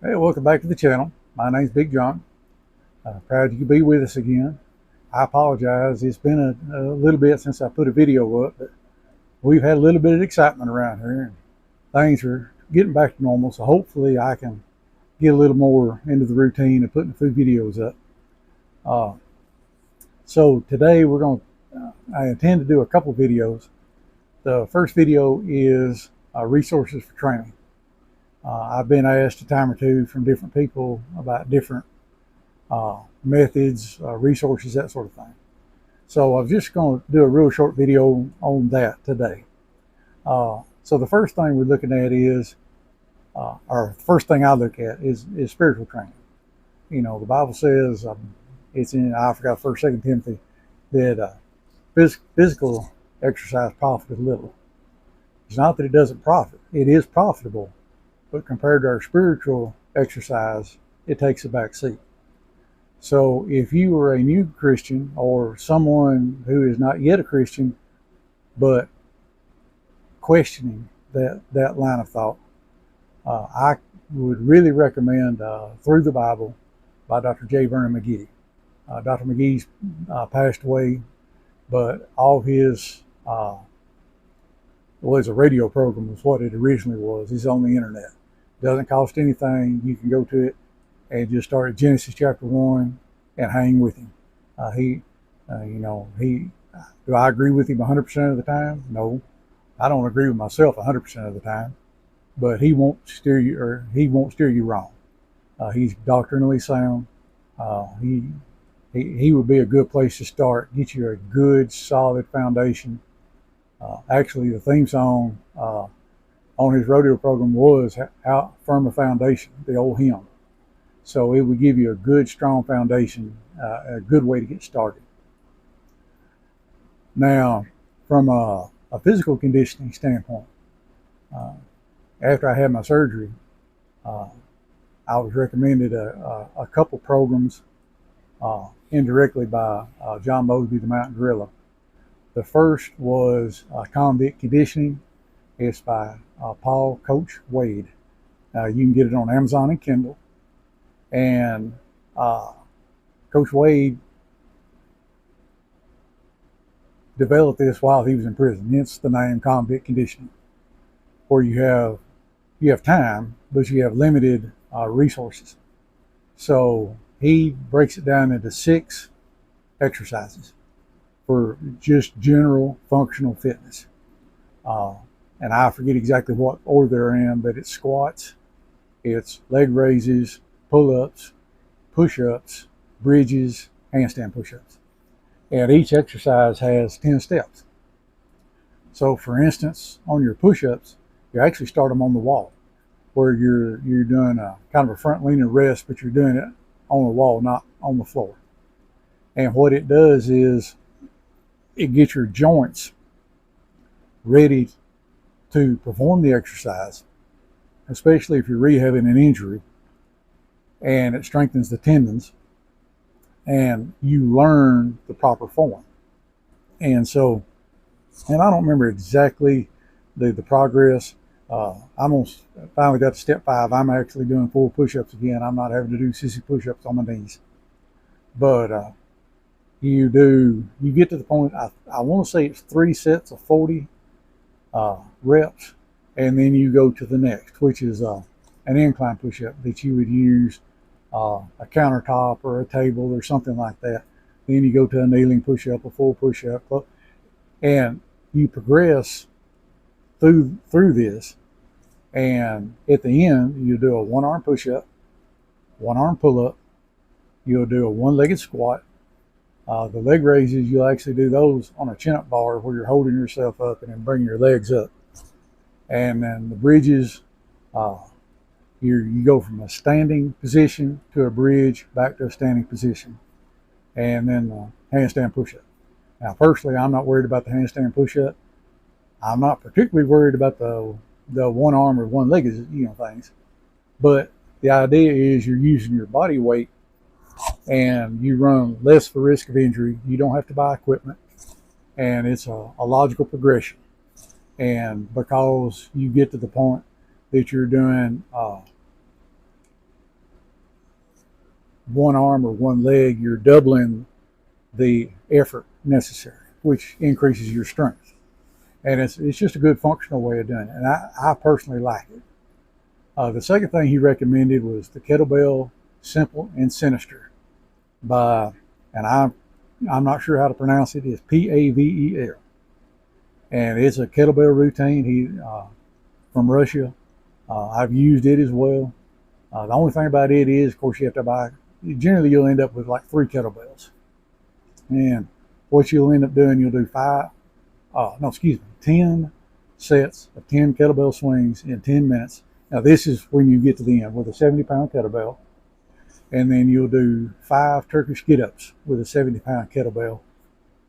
Hey, welcome back to the channel. My name's Big John. Proud you could be with us again. I apologize. It's been a little bit since I put a video up, but we've had a little bit of excitement around here, and things are getting back to normal. So hopefully, I can get a little more into the routine of putting a few videos up. Uh, so today, I intend to do a couple videos. The first video is resources for training. I've been asked a time or two from different people about different methods, resources, that sort of thing. So I'm just going to do a real short video on that today. So the first thing we're looking at is, or the first thing I look at is spiritual training. You know, the Bible says it's in, I forgot, 1st, 2nd Timothy, that physical exercise profiteth little. It's not that it doesn't profit; it is profitable, but compared to our spiritual exercise, it takes a back seat. So if you are a new Christian or someone who is not yet a Christian, but questioning that line of thought, I would really recommend Through the Bible by Dr. J. Vernon McGee. Dr. McGee's passed away, but all his, well, it's a radio program was what it originally was. It's on the internet. It doesn't cost anything. You can go to it and just start at Genesis chapter 1 and hang with him. He, do I agree with him 100% of the time? No. I don't agree with myself 100% of the time, but he won't steer you wrong. He's doctrinally sound. He would be a good place to start. Get you a good, solid foundation. Actually, the theme song on his rodeo program was "How Firm a Foundation," the old hymn. So it would give you a good, strong foundation, a good way to get started. Now, from a physical conditioning standpoint, uh, after I had my surgery, uh, I was recommended a couple programs indirectly by John Mosby, the Mountain Gorilla. The first was Convict Conditioning. It's by Paul Coach Wade. You can get it on Amazon and Kindle. And Coach Wade developed this while he was in prison, hence the name Convict Conditioning, where you have time, but you have limited resources. So he breaks it down into 6 exercises for just general functional fitness. Uh, and I forget exactly what order they're in, but it's squats, it's leg raises, pull-ups, push-ups, bridges, handstand push-ups. And each exercise has 10 steps. So for instance, on your push-ups, you actually start them on the wall, where you're doing a kind of a front leaning rest, but you're doing it on the wall, not on the floor. And what it does is it gets your joints ready to perform the exercise, especially if you're rehabbing an injury, and it strengthens the tendons, and you learn the proper form. And so, and I don't remember exactly the progress. I'm almost finally got to step 5. I'm actually doing full push-ups again. I'm not having to do sissy push-ups on my knees. But you get to the point, I want to say it's 3 sets of 40 reps, and then you go to the next, which is an incline push-up that you would use a countertop or a table or something like that. Then you go to a kneeling push-up, a full push-up, and you progress through this. And at the end, you do a 1-arm push-up, 1-arm pull-up. You'll do a 1-legged squat. The leg raises, you'll actually do those on a chin-up bar where you're holding yourself up and then bring your legs up. And then the bridges, you go from a standing position to a bridge, back to a standing position, and then the handstand push-up. Now, personally, I'm not worried about the handstand push-up. I'm not particularly worried about the 1-arm or 1-legged, things. But the idea is you're using your body weight, and you run less for risk of injury. You don't have to buy equipment, and it's a logical progression. And because you get to the point that you're doing one arm or one leg, you're doubling the effort necessary, which increases your strength. And it's just a good functional way of doing it. And I personally like it. The second thing he recommended was the Kettlebell Simple and Sinister by, and I'm not sure how to pronounce it. It's Pavel, and it's a kettlebell routine. He from Russia. I've used it as well. The only thing about it is, of course, you have to buy. Generally, you'll end up with like 3 kettlebells, and what you'll end up doing, you'll do 10 sets of 10 kettlebell swings in 10 minutes. Now, this is when you get to the end with a 70-pound kettlebell. And then you'll do 5 Turkish get-ups with a 70-pound kettlebell,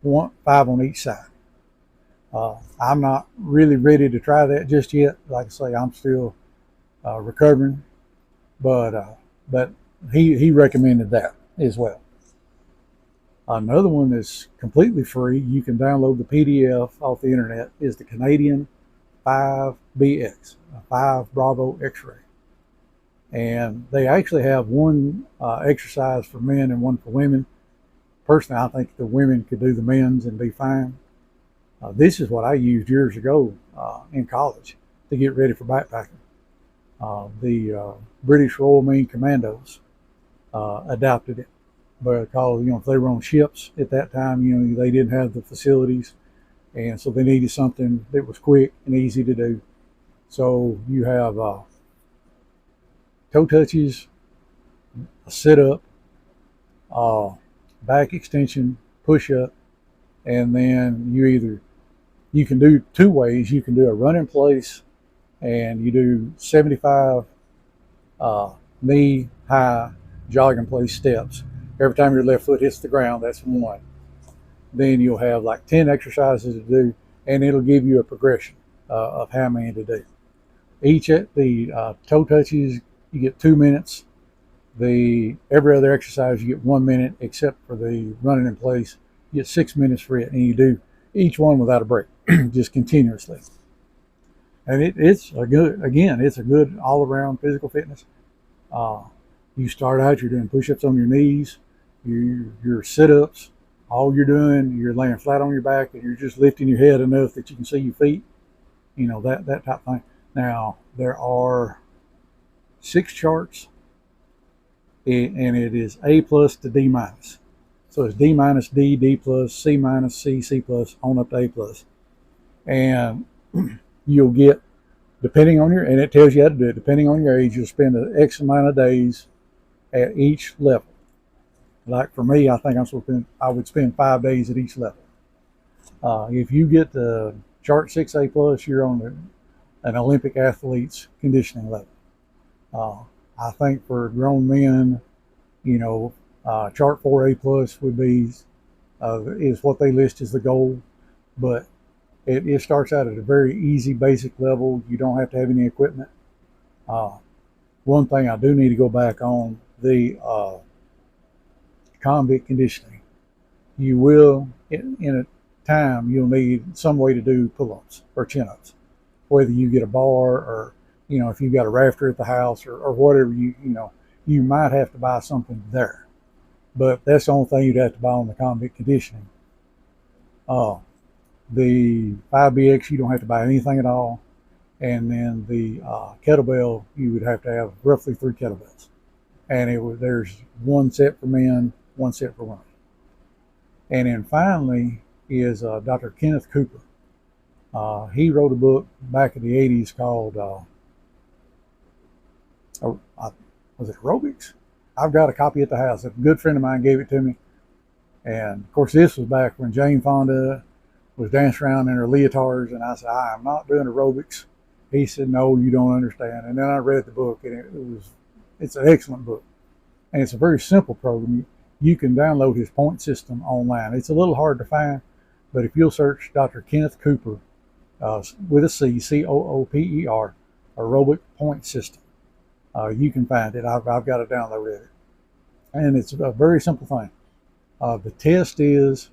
5 on each side. I'm not really ready to try that just yet. Like I say, I'm still recovering, but he recommended that as well. Another one that's completely free, you can download the PDF off the internet, is the Canadian 5BX, 5 Bravo X-ray. And they actually have one exercise for men and one for women. Personally, I think the women could do the men's and be fine. This is what I used years ago in college to get ready for backpacking. The British Royal Marine Commandos adopted it because, if they were on ships at that time, they didn't have the facilities, and so they needed something that was quick and easy to do. So you have toe touches, a sit-up, back extension, push-up, and then you can do 2 ways. You can do a run in place, and you do 75 knee-high jog in place steps. Every time your left foot hits the ground, that's 1. Then you'll have like 10 exercises to do, and it'll give you a progression of how many to do. Each at the toe touches, you get 2 minutes. Every other exercise you get 1 minute, except for the running in place. You get 6 minutes for it, and you do each one without a break, just continuously. And it's a good all-around physical fitness. You start out, you're doing push-ups on your knees, your sit-ups. All you're doing, you're laying flat on your back, and you're just lifting your head enough that you can see your feet. That type of thing. Now, there are 6 charts, and it is A+ to D-. So it's D-, D, D+, C-, C, C+, on up to A+. And you'll get, depending on and it tells you how to do it, depending on your age, you'll spend an X amount of days at each level. Like for me, I think I would spend 5 days at each level. If you get the chart 6A+, you're on an Olympic athlete's conditioning level. I think for grown men, chart 4A+ would be is what they list as the goal, but it starts out at a very easy, basic level. You don't have to have any equipment. One thing I do need to go back on, the convict conditioning. You will, in a time, you'll need some way to do pull-ups or chin-ups, whether you get a bar or, if you've got a rafter at the house or whatever, you might have to buy something there. But that's the only thing you'd have to buy on the convict conditioning. The 5BX, you don't have to buy anything at all. And then the kettlebell, you would have to have roughly 3 kettlebells. And there's 1 set for men, 1 set for women. And then finally is Dr. Kenneth Cooper. He wrote a book back in the 80s called, was it Aerobics? I've got a copy at the house. A good friend of mine gave it to me. And of course, this was back when Jane Fonda was dancing around in her leotards. And I said, I am not doing aerobics. He said, no, you don't understand. And then I read the book, and it's an excellent book. And it's a very simple program. You can download his point system online. It's a little hard to find, but if you'll search Dr. Kenneth Cooper with a C, Cooper, aerobic point system, you can find it. I've got it downloaded. And it's a very simple thing. The test is,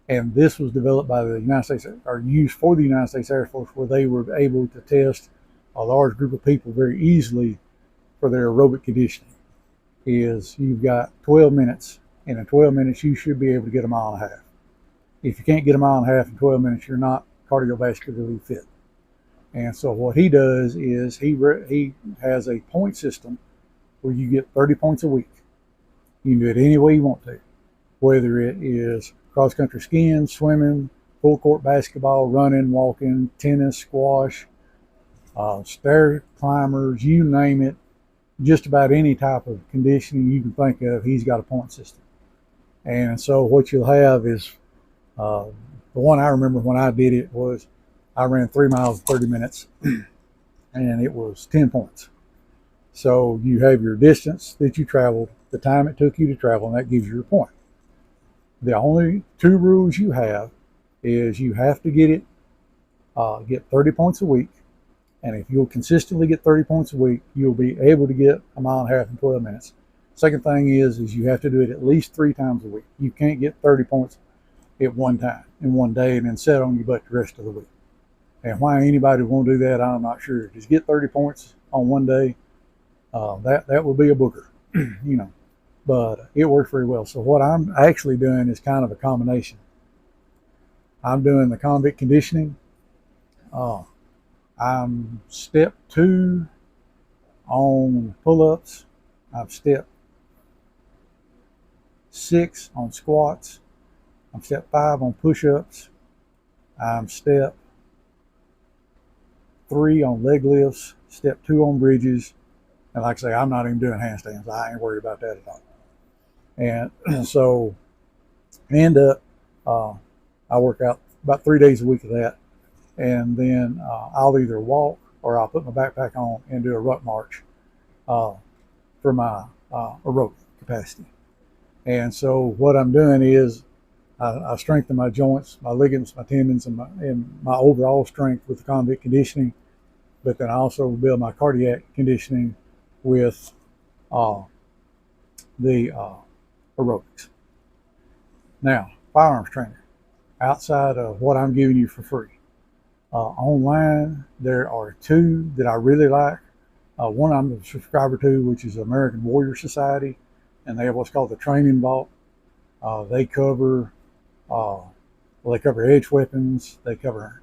and this was developed by the United States, or used for the United States Air Force, where they were able to test a large group of people very easily for their aerobic conditioning. is you've got 12 minutes, and in 12 minutes you should be able to get a mile and a half. If you can't get a mile and a half in 12 minutes, you're not cardiovascularly fit. And so what he does is he has a point system where you get 30 points a week. You can do it any way you want to, whether it is cross country skiing, swimming, full court basketball, running, walking, tennis, squash, stair climbers, you name it. Just about any type of conditioning you can think of, he's got a point system. And so what you'll have is the one I remember when I did it was I ran 3 miles in 30 minutes, and it was 10 points. So you have your distance that you traveled, the time it took you to travel, and that gives you your point. The only two rules you have is you have to get 30 points a week. And if you'll consistently get 30 points a week, you'll be able to get a mile and a half in 12 minutes. Second thing is you have to do it at least 3 times a week. You can't get 30 points at one time in one day and then sit on your butt the rest of the week. And why anybody won't do that, I'm not sure. Just get 30 points on one day. That would be a booger, but it works very well. So what I'm actually doing is kind of a combination. I'm doing the convict conditioning. I'm step 2 on pull-ups. I'm step 6 on squats. I'm step 5 on push-ups. I'm step 3 on leg lifts, step 2 on bridges. And like I say, I'm not even doing handstands. I ain't worried about that at all. And so end up, I work out about 3 days a week of that. And then I'll either walk or I'll put my backpack on and do a ruck march for my aerobic capacity. And so what I'm doing is I strengthen my joints, my ligaments, my tendons, and my overall strength with the convict conditioning. But then I also build my cardiac conditioning with the aerobics. Now, firearms training, outside of what I'm giving you for free. Online, there are 2 that I really like. One I'm a subscriber to, which is American Warrior Society, and they have what's called the Training Vault. They cover edge weapons, they cover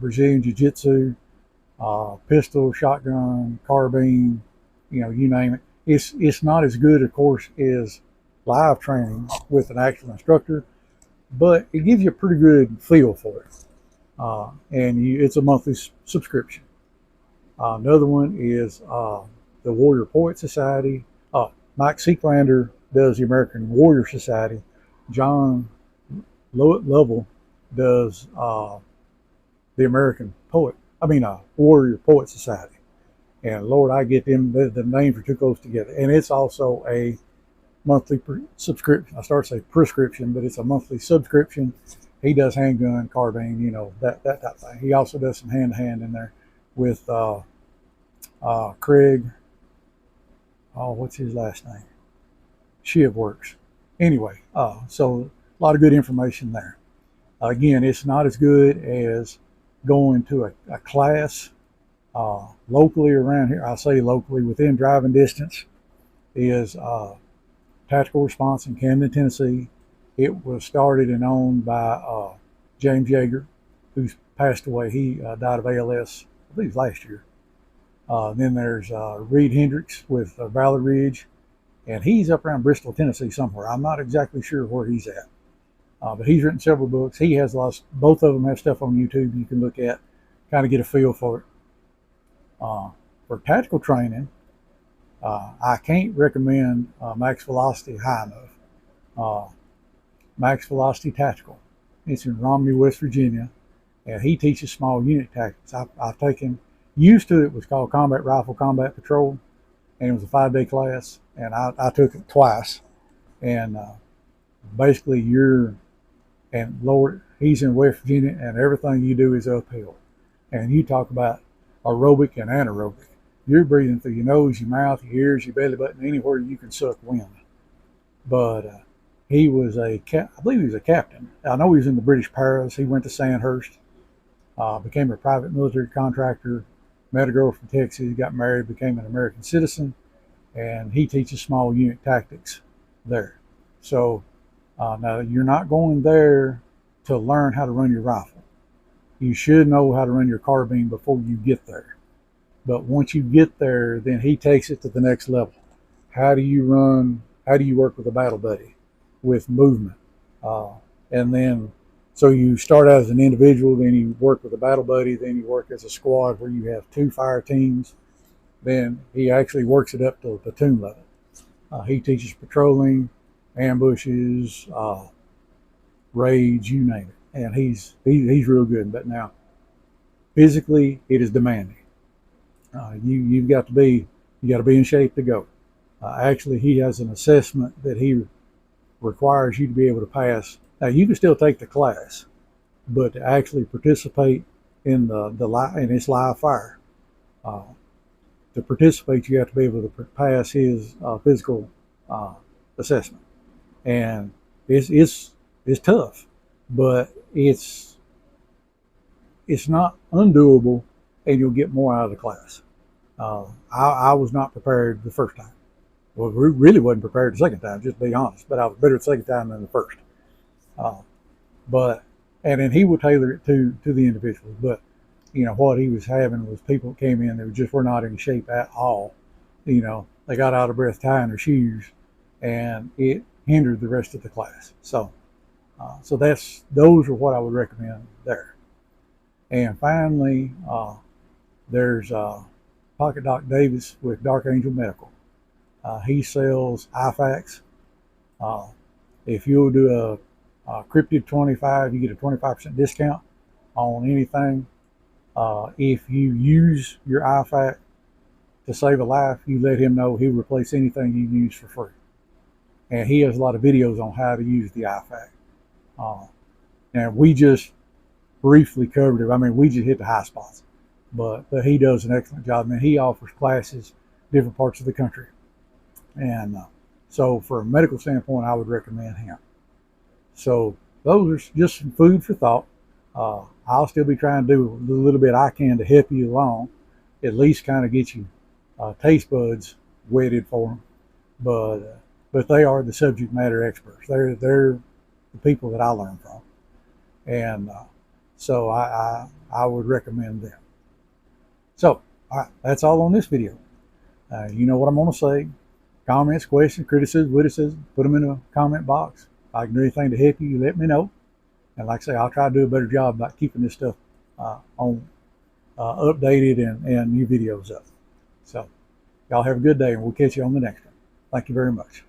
Brazilian Jiu-Jitsu, pistol, shotgun, carbine, you name it. It's not as good, of course, as live training with an actual instructor, but it gives you a pretty good feel for it. And it's a monthly subscription. Another one is the Warrior Poet Society. Mike Seeklander does the American Warrior Society. John Lovell does the American Warrior Poet Society. And Lord, I get them, the names are too close together. And it's also a monthly subscription. I start to say prescription, but it's a monthly subscription. He does handgun, carbine, that type of thing. He also does some hand-to-hand in there with Craig. Oh, what's his last name? Shivworks. Anyway, so a lot of good information there. Again, it's not as good as going to a class locally around here. I say locally, within driving distance is Tactical Response in Camden, Tennessee. It was started and owned by James Yeager, who's passed away. He died of ALS, I believe, last year. Then there's Reed Hendricks with Valley Ridge, and he's up around Bristol, Tennessee somewhere. I'm not exactly sure where he's at, but he's written several books. He has both of them have stuff on YouTube you can look at, kind of get a feel for it. For tactical training, I can't recommend Max Velocity high enough. Max Velocity Tactical. It's in Romney, West Virginia, and he teaches small unit tactics. I've taken, used to it was called Combat Rifle Combat Patrol, and it was a 5-day class, and I took it twice. And basically and Lord, he's in West Virginia, and everything you do is uphill. And you talk about aerobic and anaerobic. You're breathing through your nose, your mouth, your ears, your belly button, anywhere you can suck wind. But he was I believe he was a captain. I know he was in the British Paras. He went to Sandhurst, became a private military contractor, met a girl from Texas, got married, became an American citizen, and he teaches small unit tactics there. So now you're not going there to learn how to run your rifle. You should know how to run your carbine before you get there. But once you get there, then he takes it to the next level. How do you run? How do you work with a battle buddy with movement? And then, so you start out as an individual, then you work with a battle buddy, then you work as a squad where you have 2 fire teams. Then he actually works it up to a platoon level. He teaches patrolling, ambushes, raids, you name it, and he's real good. But now, physically, it is demanding. You got to be in shape to go. Actually, he has an assessment that he requires you to be able to pass. Now, you can still take the class, but to actually participate in its live fire, to participate, you have to be able to pass his physical assessment, and it's tough, but it's not undoable, and you'll get more out of the class. I was not prepared the first time. Well, we really wasn't prepared the second time, just to be honest. But I was better the second time than the first. And then he would tailor it to the individuals. But what he was having was people that came in that just were not in shape at all. They got out of breath tying their shoes, and it hindered the rest of the class. So those are what I would recommend there. And finally, there's Pocket Doc Davis with Dark Angel Medical. He sells IFAKs. If you'll do a Cryptid 25, you get a 25% discount on anything. If you use your IFAK to save a life, you let him know he'll replace anything you use for free. And he has a lot of videos on how to use the IFAK. And we just briefly covered it. I mean, we just hit the high spots. But he does an excellent job. I mean, he offers classes different parts of the country. And so from a medical standpoint, I would recommend him. So those are just some food for thought. I'll still be trying to do the little bit I can to help you along, at least kind of get you taste buds wetted for them. But they are the subject matter experts. They're the people that I learn from. And so I would recommend them. So, all right, that's all on this video. You know what I'm going to say. Comments, questions, criticism, witticism, put them in the comment box. If I can do anything to help you, let me know. And like I say, I'll try to do a better job about keeping this stuff updated and new videos up. So, y'all have a good day, and we'll catch you on the next one. Thank you very much.